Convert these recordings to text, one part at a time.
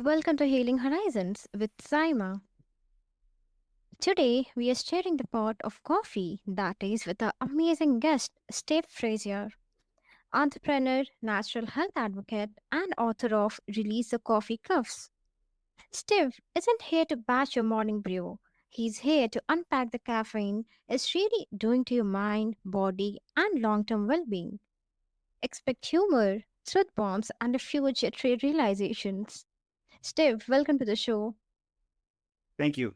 Welcome to Healing Horizons with Saima. Today, we are sharing the pot of coffee that is with our amazing guest, Steve Frazier, entrepreneur, natural health advocate, and author of Release the Coffee Cuffs. Steve isn't here to bash your morning brew. He's here to unpack the caffeine is really doing to your mind, body, and long-term well-being. Expect humor, truth bombs, and a few trade realizations. Steve, welcome to the show. Thank you.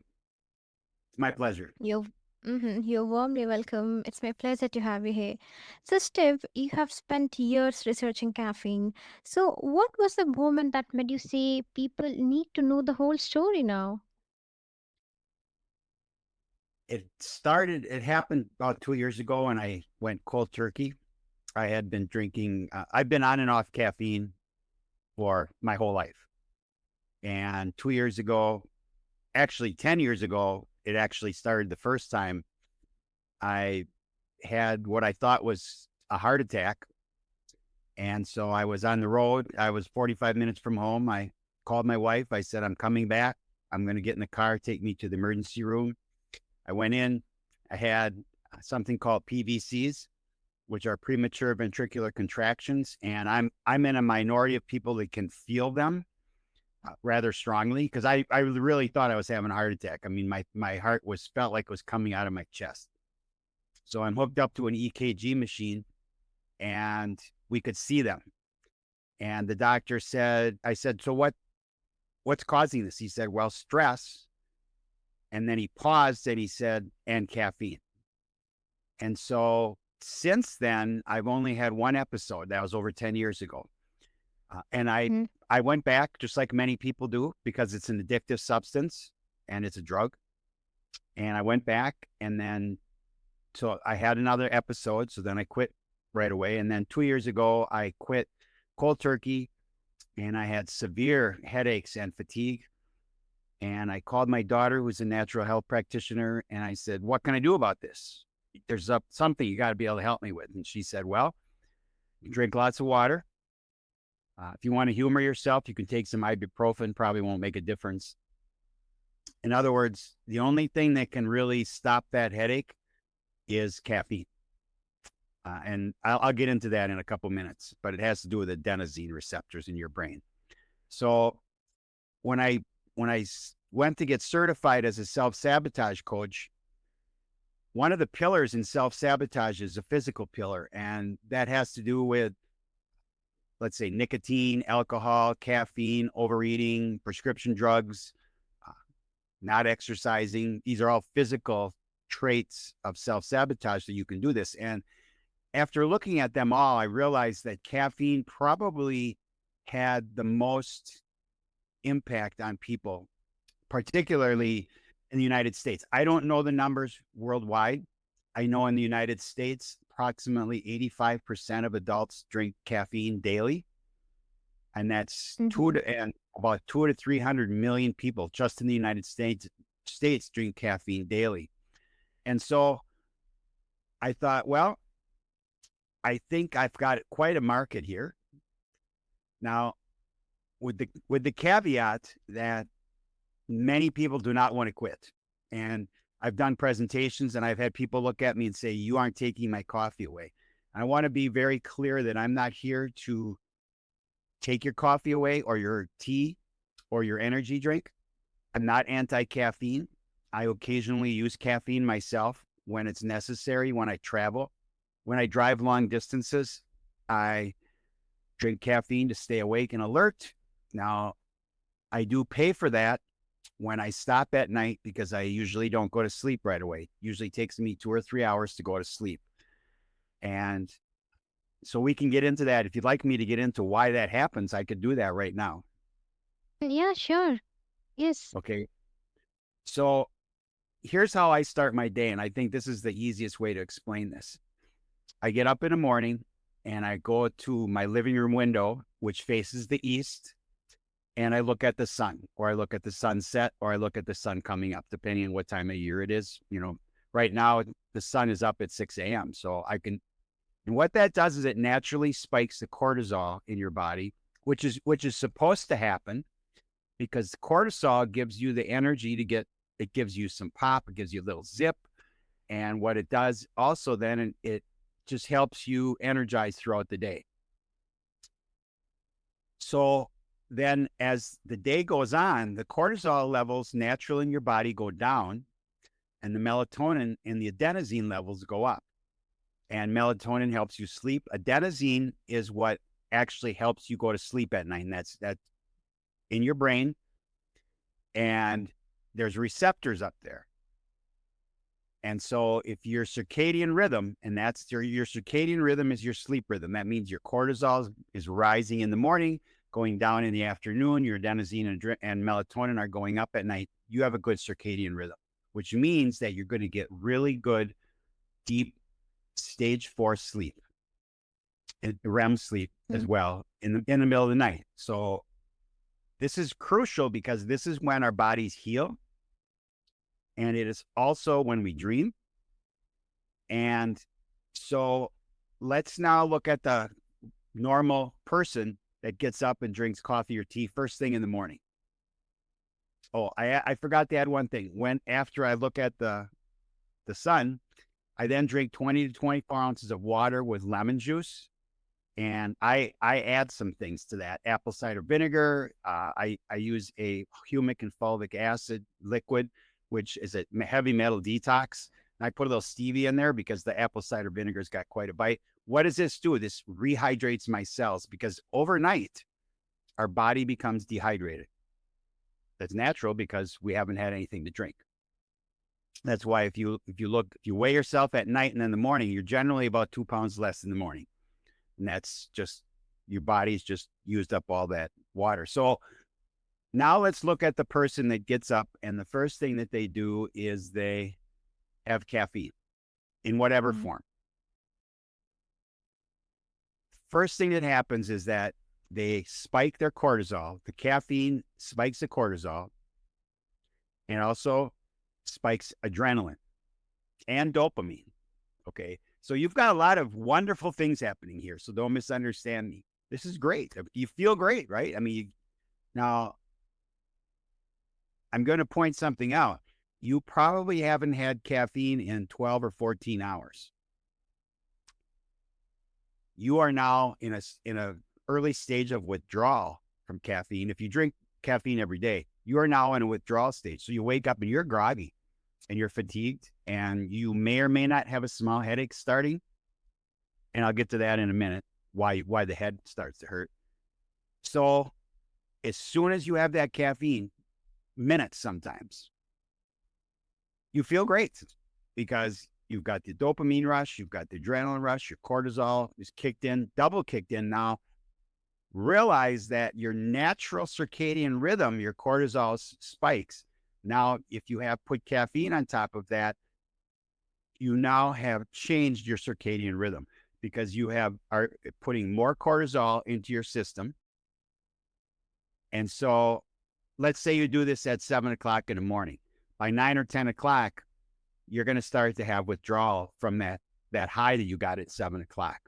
It's my pleasure. You're warmly welcome. It's my pleasure to have you here. So, Steve, you have spent years researching caffeine. So, what was the moment that made you say people need to know the whole story now? It happened about 2 years ago and I went cold turkey. I had been drinking, I've been on and off caffeine for my whole life. And 2 years ago, actually 10 years ago, it actually started the first time I had what I thought was a heart attack. And so I was on the road. I was 45 minutes from home. I called my wife. I said, I'm coming back. I'm going to get in the car, take me to the emergency room. I went in. I had something called PVCs, which are premature ventricular contractions, and I'm in a minority of people that can feel them rather strongly because I really thought I was having a heart attack. I mean, my heart was felt like it was coming out of my chest. So I'm hooked up to an EKG machine, and we could see them. And the doctor said, I said, so what's causing this? He said, well, stress. And then he paused and he said, and caffeine. And so since then, I've only had one episode. That was over 10 years ago. And Mhm. I went back just like many people do because it's an addictive substance and it's a drug. And I went back and then, so I had another episode. So then I quit right away. And then 2 years ago, I quit cold turkey and I had severe headaches and fatigue. And I called my daughter, who's a natural health practitioner, and I said, what can I do about this? There's something you got to be able to help me with. And she said, well, you drink lots of water. If you want to humor yourself, you can take some ibuprofen, probably won't make a difference. In other words, the only thing that can really stop that headache is caffeine. And I'll get into that in a couple minutes, but it has to do with adenosine receptors in your brain. So when I went to get certified as a self-sabotage coach, one of the pillars in self-sabotage is a physical pillar, and that has to do with, let's say, nicotine, alcohol, caffeine, overeating, prescription drugs, uh, not exercising. These are all physical traits of self-sabotage that you can do this. And after looking at them all, I realized that caffeine probably had the most impact on people, particularly in the United States. I don't know the numbers worldwide. I know in the United States, approximately 85% of adults drink caffeine daily. And that's Mhm. about 200 to 300 million people just in the United States drink caffeine daily. And so I thought, well, I think I've got quite a market here. Now, with the caveat that many people do not want to quit. And I've done presentations and I've had people look at me and say, you aren't taking my coffee away. I want to be very clear that I'm not here to take your coffee away or your tea or your energy drink. I'm not anti-caffeine. I occasionally use caffeine myself when it's necessary, when I travel. When I drive long distances, I drink caffeine to stay awake and alert. Now, I do pay for that when I stop at night because I usually don't go to sleep right away. It usually takes me 2 or 3 hours to go to sleep. And so we can get into that. If you'd like me to get into why that happens, I could do that right now. Yeah, sure. Yes. Okay. So here's how I start my day. And I think this is the easiest way to explain this. I get up in the morning and I go to my living room window, which faces the east, and I look at the sun, or I look at the sunset, or I look at the sun coming up, depending on what time of year it is. Right now the sun is up at 6 a.m. So and what that does is it naturally spikes the cortisol in your body, which is supposed to happen because cortisol gives you the energy to get, it gives you some pop, it gives you a little zip. And what it does also then, it just helps you energize throughout the day. So then as the day goes on, the cortisol levels naturally in your body go down, and the melatonin and the adenosine levels go up. And melatonin helps you sleep. Adenosine is what actually helps you go to sleep at night. And that's in your brain. And there's receptors up there. And so if your circadian rhythm, and that's your circadian rhythm is your sleep rhythm, that means your cortisol is rising in the morning, going down in the afternoon, your adenosine and melatonin are going up at night. You have a good circadian rhythm, which means that you're going to get really good, deep stage 4 sleep, and REM sleep as well in the middle of the night. So this is crucial because this is when our bodies heal. And it is also when we dream. And so let's now look at the normal person that gets up and drinks coffee or tea first thing in the morning. Oh, I forgot to add one thing. After I look at the sun, I then drink 20 to 24 ounces of water with lemon juice. And I add some things to that. Apple cider vinegar. I use a humic and fulvic acid liquid, which is a heavy metal detox. And I put a little stevia in there because the apple cider vinegar's got quite a bite. What does this do? This rehydrates my cells because overnight, our body becomes dehydrated. That's natural because we haven't had anything to drink. That's why if you weigh yourself at night and in the morning, you're generally about 2 pounds less in the morning. And that's just, your body's just used up all that water. So now let's look at the person that gets up and the first thing that they do is they have caffeine in whatever form. First thing that happens is that they spike their cortisol. The caffeine spikes the cortisol and also spikes adrenaline and dopamine. Okay. So you've got a lot of wonderful things happening here. So don't misunderstand me. This is great. You feel great, right? I mean, now I'm going to point something out. You probably haven't had caffeine in 12 or 14 hours. You are now in a early stage of withdrawal from caffeine. If you drink caffeine every day, you are now in a withdrawal stage. So you wake up and you're groggy and you're fatigued and you may or may not have a small headache starting. And I'll get to that in a minute, why the head starts to hurt. So as soon as you have that caffeine, minutes sometimes, you feel great because you've got the dopamine rush, you've got the adrenaline rush, your cortisol is kicked in, double kicked in now. Realize that your natural circadian rhythm, your cortisol spikes. Now, if you have put caffeine on top of that, you now have changed your circadian rhythm because you are putting more cortisol into your system. And so let's say you do this at 7 o'clock in the morning. By 9 or 10 o'clock, you're going to start to have withdrawal from that high that you got at 7 o'clock.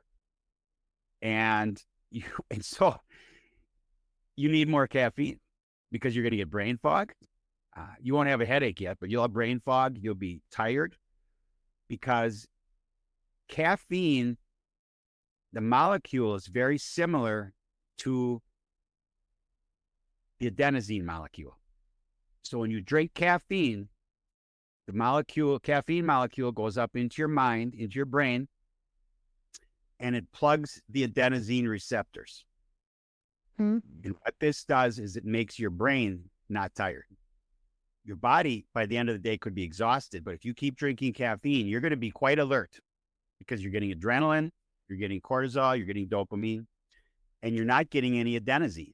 And so you need more caffeine because you're going to get brain fog. You won't have a headache yet, but you'll have brain fog. You'll be tired because caffeine, the molecule is very similar to the adenosine molecule. So when you drink caffeine, the caffeine molecule goes up into your mind, into your brain, and it plugs the adenosine receptors. And what this does is it makes your brain not tired. Your body, by the end of the day, could be exhausted. But if you keep drinking caffeine, you're going to be quite alert because you're getting adrenaline, you're getting cortisol, you're getting dopamine, and you're not getting any adenosine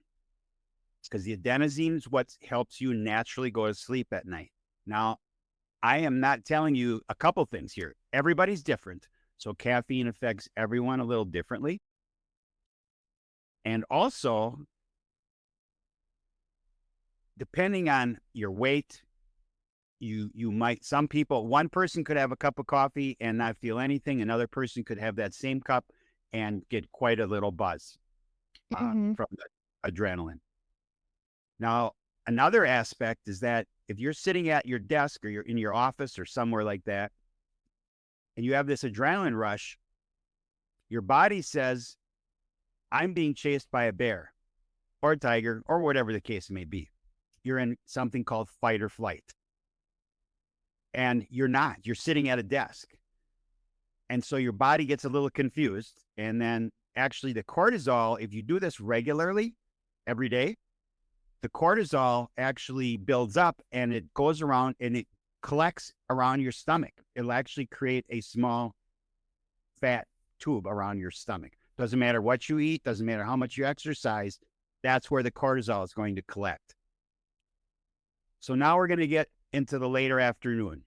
because the adenosine is what helps you naturally go to sleep at night. Now, I am not telling you a couple things here. Everybody's different. So caffeine affects everyone a little differently. And also, depending on your weight, one person could have a cup of coffee and not feel anything. Another person could have that same cup and get quite a little buzz from the adrenaline. Now, Another aspect is that if you're sitting at your desk or you're in your office or somewhere like that, and you have this adrenaline rush, your body says, I'm being chased by a bear or a tiger or whatever the case may be. You're in something called fight or flight. And you're not. You're sitting at a desk. And so your body gets a little confused. And then actually the cortisol, if you do this regularly every day, the cortisol actually builds up and it goes around and it collects around your stomach. It'll actually create a small fat tube around your stomach. Doesn't matter what you eat, doesn't matter how much you exercise, that's where the cortisol is going to collect. So now we're going to get into the later afternoon.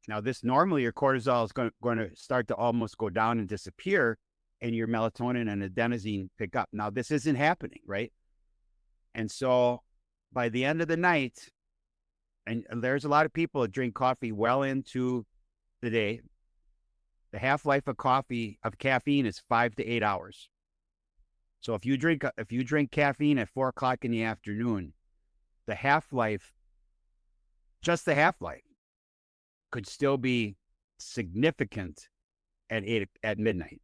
Now, this normally your cortisol is going to start to almost go down and disappear, and your melatonin and adenosine pick up. Now, this isn't happening, right? And so by the end of the night, and there's a lot of people that drink coffee well into the day, the half-life of caffeine is 5 to 8 hours. So if you drink caffeine at 4 o'clock in the afternoon, the half-life, just the half-life, could still be significant at midnight.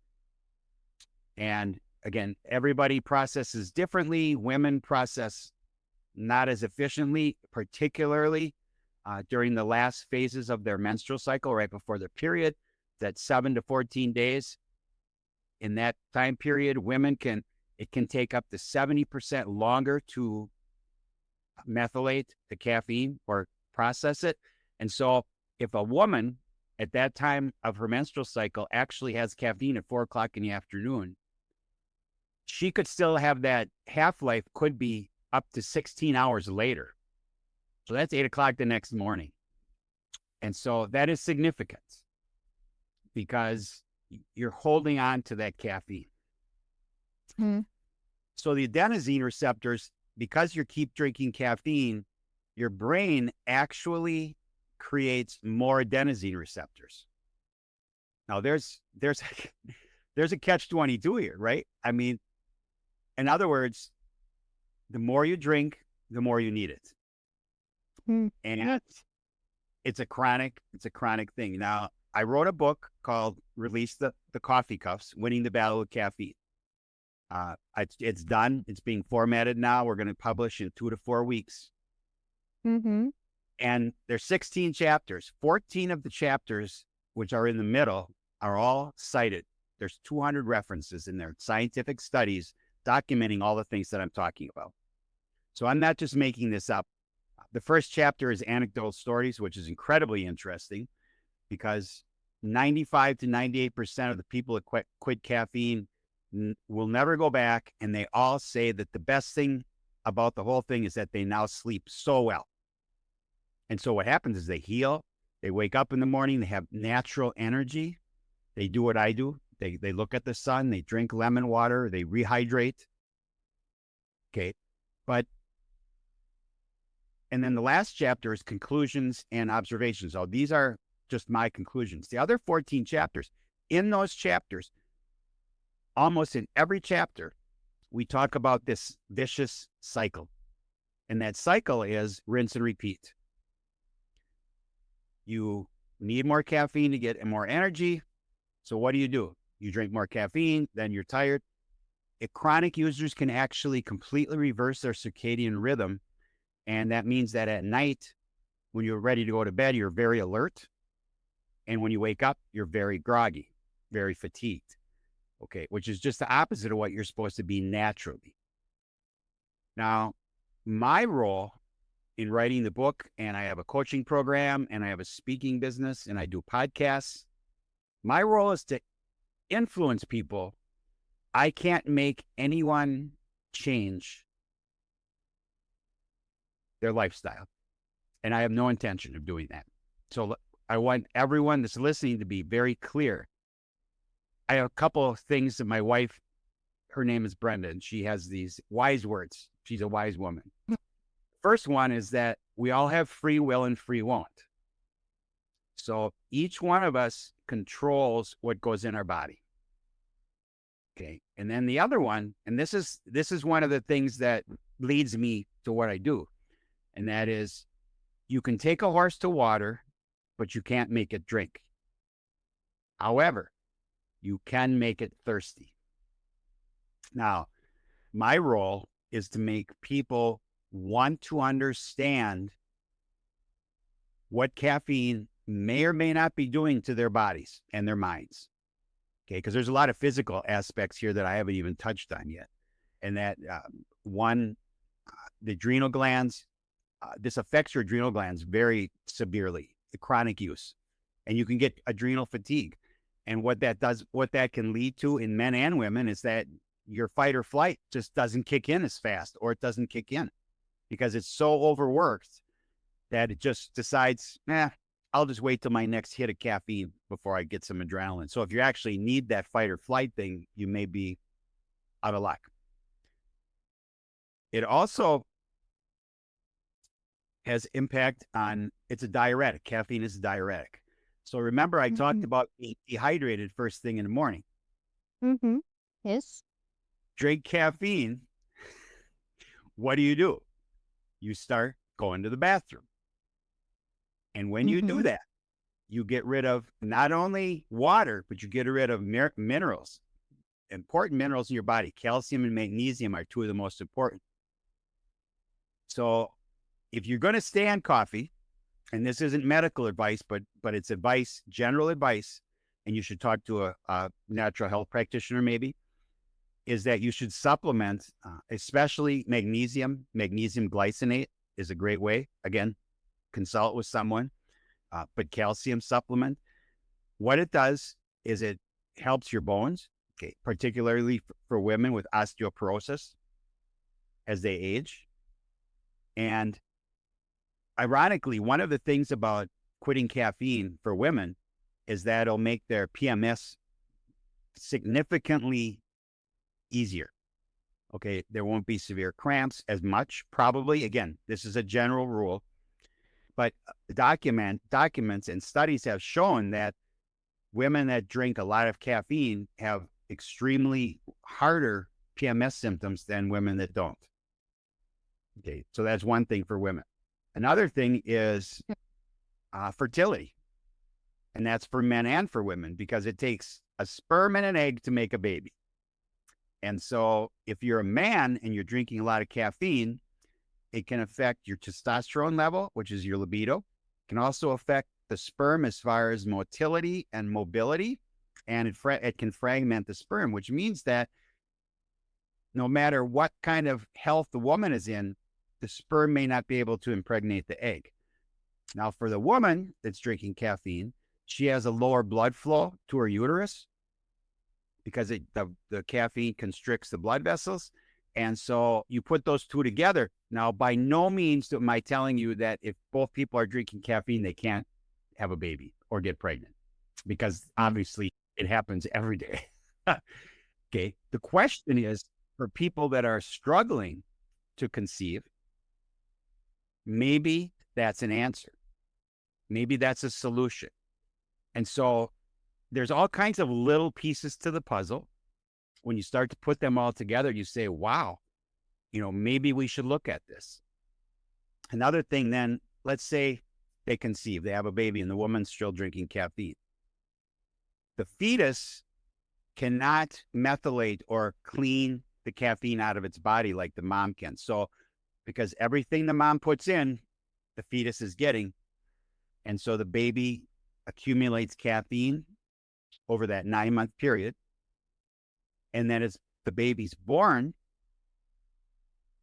And again, everybody processes differently. Women process not as efficiently, particularly during the last phases of their menstrual cycle, right before their period. That 7 to 14 days. In that time period, it can take up to 70% longer to methylate the caffeine or process it. And so if a woman at that time of her menstrual cycle actually has caffeine at 4 o'clock in the afternoon, she could still have that half-life could be up to 16 hours later. So that's 8 o'clock the next morning. And so that is significant because you're holding on to that caffeine. So the adenosine receptors, because you keep drinking caffeine, your brain actually creates more adenosine receptors. Now there's a catch-22 here, right? I mean, in other words, the more you drink, the more you need it. And it's a chronic thing. Now, I wrote a book called Release the Coffee Cuffs, Winning the Battle of Caffeine. It's done. It's being formatted now. We're going to publish in 2 to 4 weeks. And there's 16 chapters. 14 of the chapters, which are in the middle, are all cited. There's 200 references in there, scientific studies documenting all the things that I'm talking about. So I'm not just making this up. The first chapter is anecdotal stories, which is incredibly interesting because 95 to 98% of the people that quit caffeine will never go back. And they all say that the best thing about the whole thing is that they now sleep so well. And so what happens is they heal. They wake up in the morning. They have natural energy. They do what I do. They look at the sun. They drink lemon water. They rehydrate. Okay. And then the last chapter is conclusions and observations. So these are just my conclusions. The other 14 chapters, in those chapters, almost in every chapter, we talk about this vicious cycle. And that cycle is rinse and repeat. You need more caffeine to get more energy. So what do? You drink more caffeine, then you're tired. Chronic users can actually completely reverse their circadian rhythm. And that means that at night, when you're ready to go to bed, you're very alert. And when you wake up, you're very groggy, very fatigued. Okay, which is just the opposite of what you're supposed to be naturally. Now, my role in writing the book, and I have a coaching program, and I have a speaking business, and I do podcasts. My role is to influence people. I can't make anyone change their lifestyle, and I have no intention of doing that. So I want everyone that's listening to be very clear. I have a couple of things that my wife, her name is Brenda, and she has these wise words. She's a wise woman. First one is that we all have free will and free want. So each one of us controls what goes in our body. Okay. And then the other one, and this is one of the things that leads me to what I do. And that is, you can take a horse to water, but you can't make it drink. However, you can make it thirsty. Now, my role is to make people want to understand what caffeine may or may not be doing to their bodies and their minds. Okay, because there's a lot of physical aspects here that I haven't even touched on yet. And that one, the adrenal glands, this affects your adrenal glands very severely, the chronic use. And you can get adrenal fatigue. And what that does, what that can lead to in men and women is that your fight or flight just doesn't kick in as fast, or it doesn't kick in because it's so overworked that it just decides, I'll just wait till my next hit of caffeine before I get some adrenaline. So if you actually need that fight or flight thing, you may be out of luck. It also has impact on, it's a diuretic. Caffeine is a diuretic. So remember, I talked about being dehydrated first thing in the morning. Yes. Drink caffeine. What do? You start going to the bathroom. And when you do that, you get rid of not only water, but you get rid of minerals, important minerals in your body. Calcium and magnesium are two of the most important. So if you're going to stay on coffee, and this isn't medical advice, but it's advice, general advice, and you should talk to a natural health practitioner maybe, is that you should supplement, especially magnesium. Magnesium glycinate is a great way. Again, consult with someone, but calcium supplement. What it does is it helps your bones, okay, particularly for women with osteoporosis as they age. And ironically, one of the things about quitting caffeine for women is that it'll make their PMS significantly easier. Okay, there won't be severe cramps as much, probably. Again, this is a general rule, but documents and studies have shown that women that drink a lot of caffeine have extremely harder PMS symptoms than women that don't. Okay, so that's one thing for women. Another thing is fertility, and that's for men and for women, because it takes a sperm and an egg to make a baby. And so if you're a man and you're drinking a lot of caffeine, it can affect your testosterone level, which is your libido. It can also affect the sperm as far as motility and mobility, and it can fragment the sperm, which means that no matter what kind of health the woman is in, the sperm may not be able to impregnate the egg. Now, for the woman that's drinking caffeine, she has a lower blood flow to her uterus because the caffeine constricts the blood vessels. And so you put those two together. Now, by no means am I telling you that if both people are drinking caffeine, they can't have a baby or get pregnant, because obviously it happens every day. Okay. The question is, for people that are struggling to conceive, maybe that's an answer. Maybe that's a solution. And so there's all kinds of little pieces to the puzzle. When you start to put them all together, you say, wow, maybe we should look at this. Another thing then, let's say they conceive, they have a baby, and the woman's still drinking caffeine. The fetus cannot methylate or clean the caffeine out of its body like the mom can. So because everything the mom puts in, the fetus is getting. And so the baby accumulates caffeine over that 9-month period. And then as the baby's born,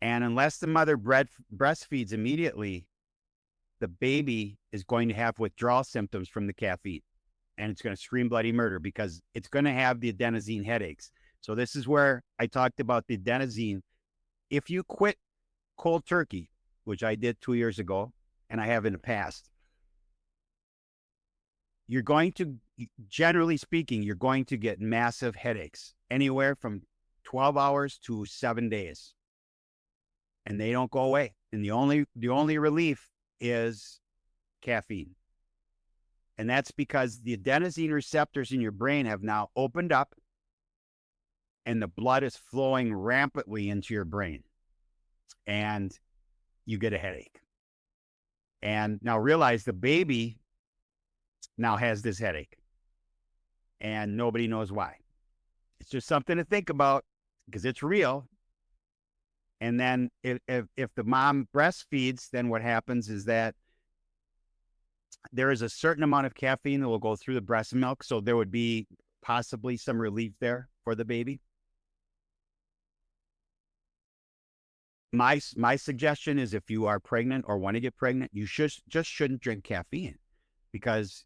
and unless the mother breastfeeds immediately, the baby is going to have withdrawal symptoms from the caffeine. And it's going to scream bloody murder because it's going to have the adenosine headaches. So this is where I talked about the adenosine. If you quit cold turkey, which I did 2 years ago, and I have in the past, you're going to, generally speaking, you're going to get massive headaches, anywhere from 12 hours to 7 days. And they don't go away. And the only relief is caffeine. And that's because the adenosine receptors in your brain have now opened up, and the blood is flowing rampantly into your brain, and you get a headache. And now realize the baby now has this headache and nobody knows why. It's just something to think about because it's real. And then if the mom breastfeeds, then what happens is that there is a certain amount of caffeine that will go through the breast milk. So there would be possibly some relief there for the baby. My suggestion is if you are pregnant or want to get pregnant, you just shouldn't drink caffeine because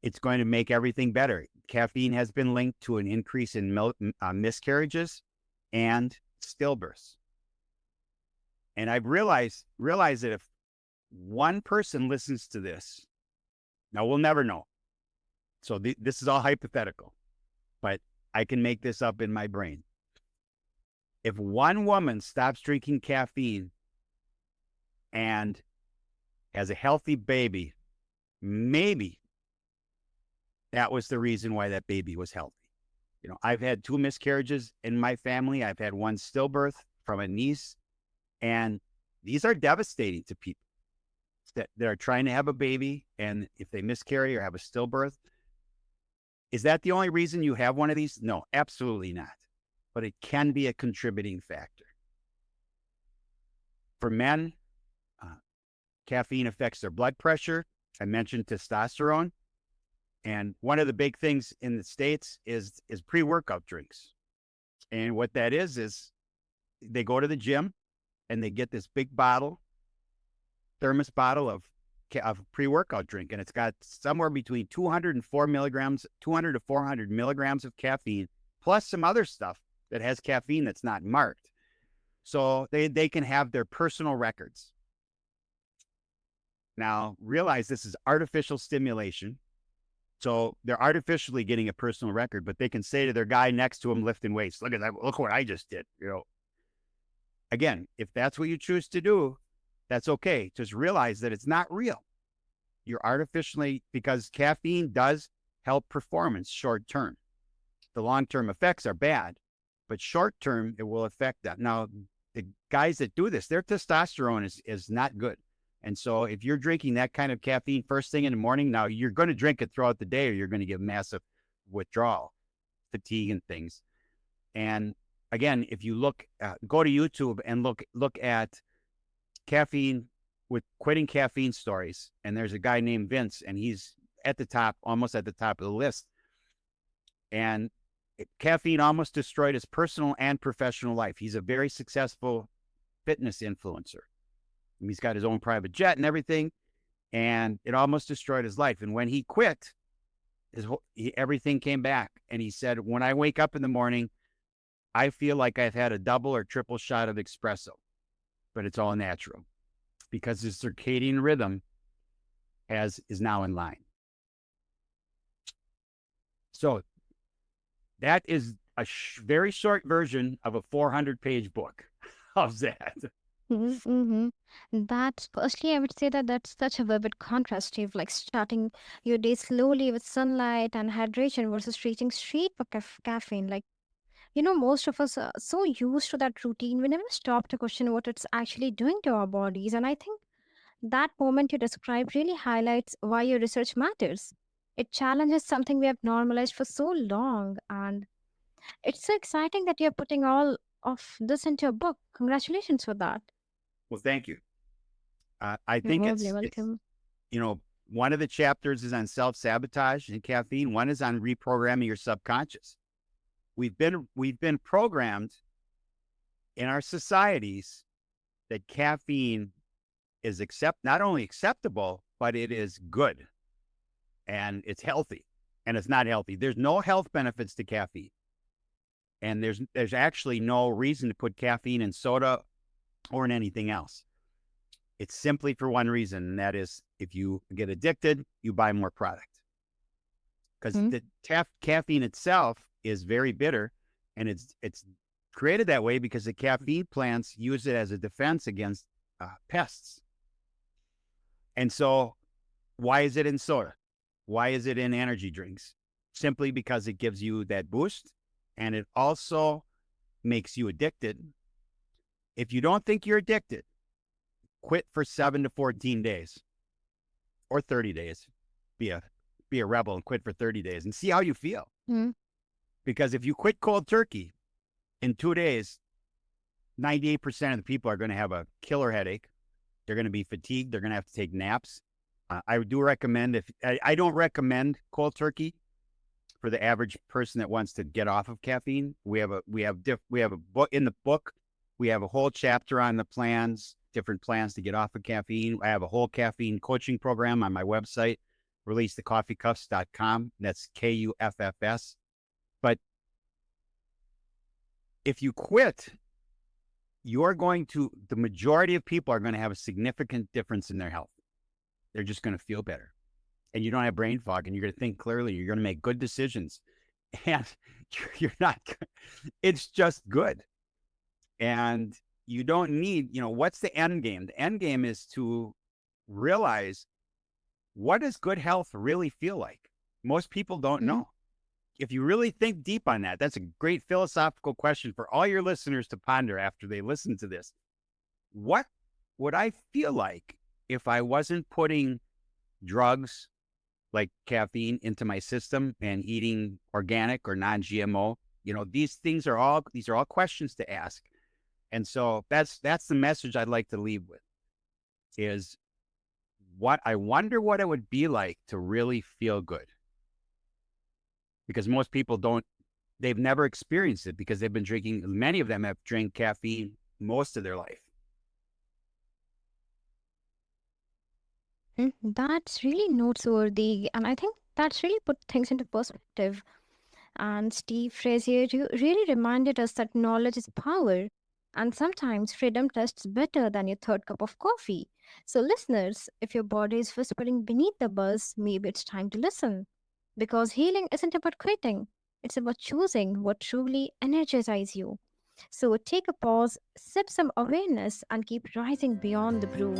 it's going to make everything better. Caffeine has been linked to an increase in miscarriages and stillbirths. And I've realized that if one person listens to this, now we'll never know. So this is all hypothetical, but I can make this up in my brain. If one woman stops drinking caffeine and has a healthy baby, maybe that was the reason why that baby was healthy. You know, I've had 2 miscarriages in my family. I've had 1 stillbirth from a niece. And these are devastating to people that are trying to have a baby. And if they miscarry or have a stillbirth, is that the only reason you have one of these? No, absolutely not. But it can be a contributing factor. For men, caffeine affects their blood pressure. I mentioned testosterone. And one of the big things in the States is pre-workout drinks. And what that is they go to the gym and they get this big bottle, thermos bottle of pre-workout drink. And it's got somewhere between 200 to 400 milligrams of caffeine, plus some other stuff that has caffeine that's not marked. So they can have their personal records. Now, realize this is artificial stimulation. So they're artificially getting a personal record, but they can say to their guy next to them lifting weights, look at that, look what I just did. You know, again, if that's what you choose to do, that's okay. Just realize that it's not real. You're artificially, because caffeine does help performance short term. The long-term effects are bad, but short term, it will affect that. Now, the guys that do this, their testosterone is not good. And so if you're drinking that kind of caffeine first thing in the morning, now you're going to drink it throughout the day or you're going to get massive withdrawal, fatigue and things. And again, if you go to YouTube and look at caffeine with quitting caffeine stories. And there's a guy named Vince and he's at the top, almost at the top of the list. And caffeine almost destroyed his personal and professional life. He's a very successful fitness influencer. He's got his own private jet and everything, and it almost destroyed his life. And when he quit, everything came back. And he said, when I wake up in the morning, I feel like I've had a double or triple shot of espresso, but it's all natural because his circadian rhythm is now in line. So that is a very short version of a 400-page book. How's that? Mm-hmm. That's firstly, I would say that that's such a vivid contrast, Steve, like starting your day slowly with sunlight and hydration versus reaching straight for caffeine. Like, most of us are so used to that routine, we never stop to question what it's actually doing to our bodies. And I think that moment you described really highlights why your research matters. It challenges something we have normalized for so long. And it's so exciting that you're putting all of this into a book. Congratulations for that. Well, thank you. I You're think warmly it's, welcome. one of the chapters is on self-sabotage and caffeine. One is on reprogramming your subconscious. We've been programmed in our societies that caffeine is not only acceptable, but it is good and it's healthy and it's not healthy. There's no health benefits to caffeine. And there's actually no reason to put caffeine in soda or in anything else. It's simply for one reason, and that is if you get addicted, you buy more product. Because the caffeine itself is very bitter, and it's created that way because the caffeine plants use it as a defense against pests. And so why is it in soda? Why is it in energy drinks? Simply because it gives you that boost, and it also makes you addicted. If you don't think you're addicted, quit for 7 to 14 days. or 30 days. Be a be a rebel and quit for 30 days and see how you feel. Mm. Because if you quit cold turkey in 2 days, 98% of the people are going to have a killer headache. They're going to be fatigued. They're going to have to take naps. I do recommend if I don't recommend cold turkey for the average person that wants to get off of caffeine. We have a book in the book. We have a whole chapter on the plans, different plans to get off of caffeine. I have a whole caffeine coaching program on my website, releasethecoffeecuffs.com. That's Kuffs. But if you quit, the majority of people are going to have a significant difference in their health. They're just going to feel better. And you don't have brain fog, and you're going to think clearly. You're going to make good decisions. And you're not, it's just good. And you don't need, what's the end game? The end game is to realize, what does good health really feel like? Most people don't Mm. know. If you really think deep on that, that's a great philosophical question for all your listeners to ponder after they listen to this. What would I feel like if I wasn't putting drugs like caffeine into my system and eating organic or non-GMO? These are all questions to ask. And so that's the message I'd like to leave with, is I wonder what it would be like to really feel good. Because most people they've never experienced it because they've been drinking, many of them have drank caffeine most of their life. That's really noteworthy, and I think that's really put things into perspective. And Steve Frazier, you really reminded us that knowledge is power, and sometimes freedom tastes better than your third cup of coffee. So, listeners, if your body is whispering beneath the buzz, maybe it's time to listen. Because healing isn't about quitting, it's about choosing what truly energizes you. So, take a pause, sip some awareness, and keep rising beyond the brew.